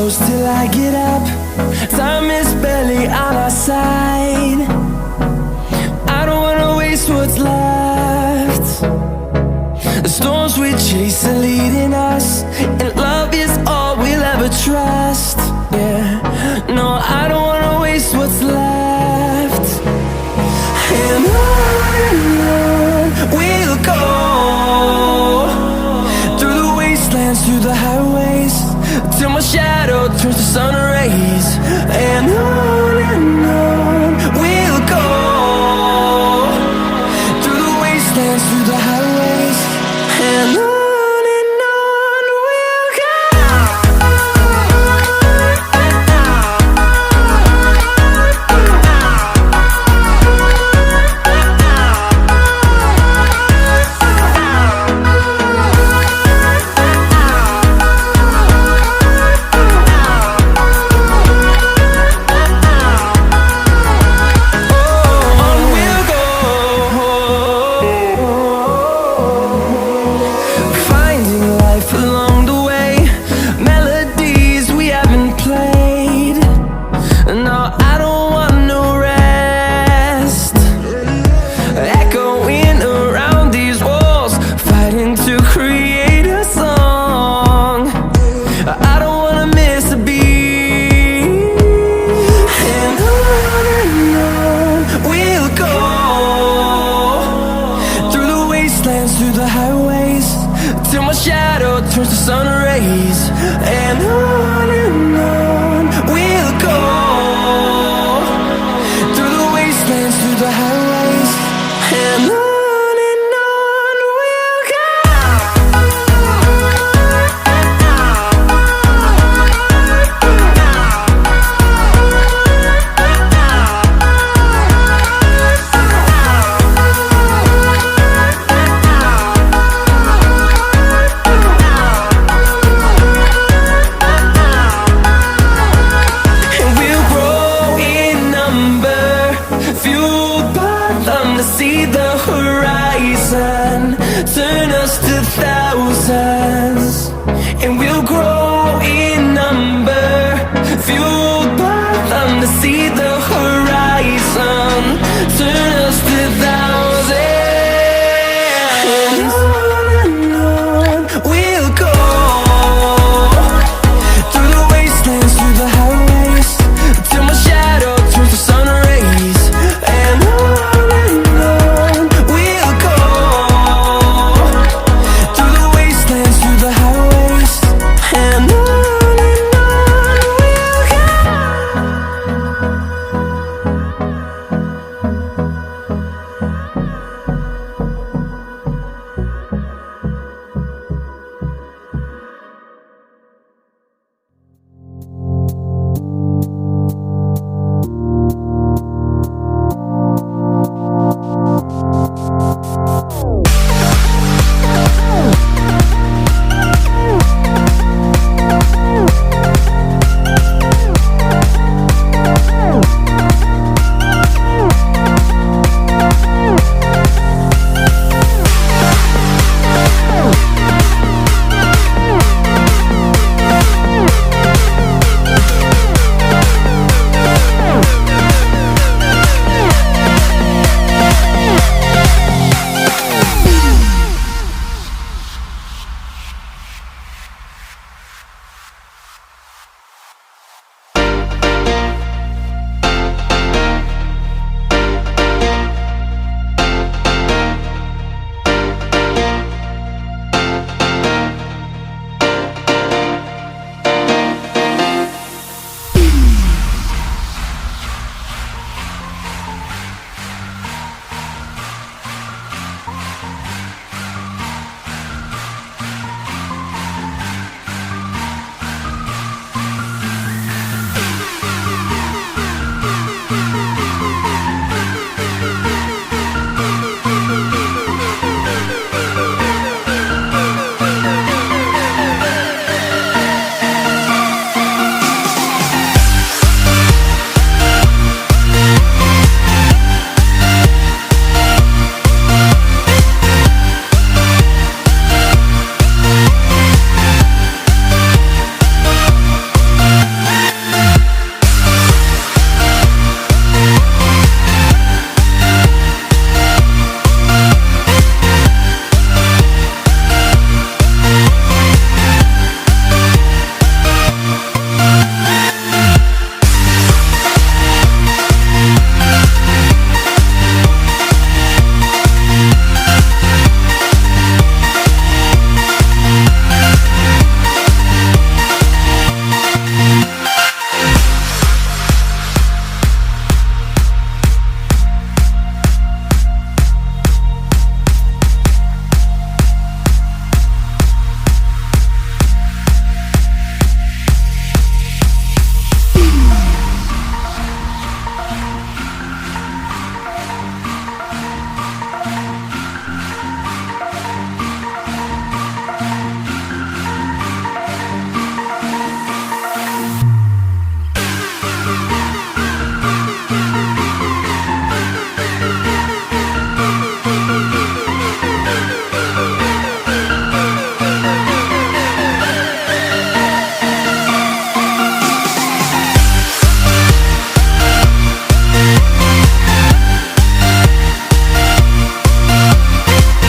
close till I get up. Time is barely on our side. I don't wanna waste what's left. The storms we chase are leading us, and love is all we'll ever trust. Yeah, no, I don't wanna waste what's left. And on we'll go, through the wastelands, through the highways, till my shadow turns to sun rays. And on we'll go, through the wastelands, through the highways, and on we'll go. Through the highways, till my shadow turns to sun rays. And on we'll go, through the wastelands, through the highways, and on we'll go. See the horizon, turn us to thousands, and we'll grow in number, fuel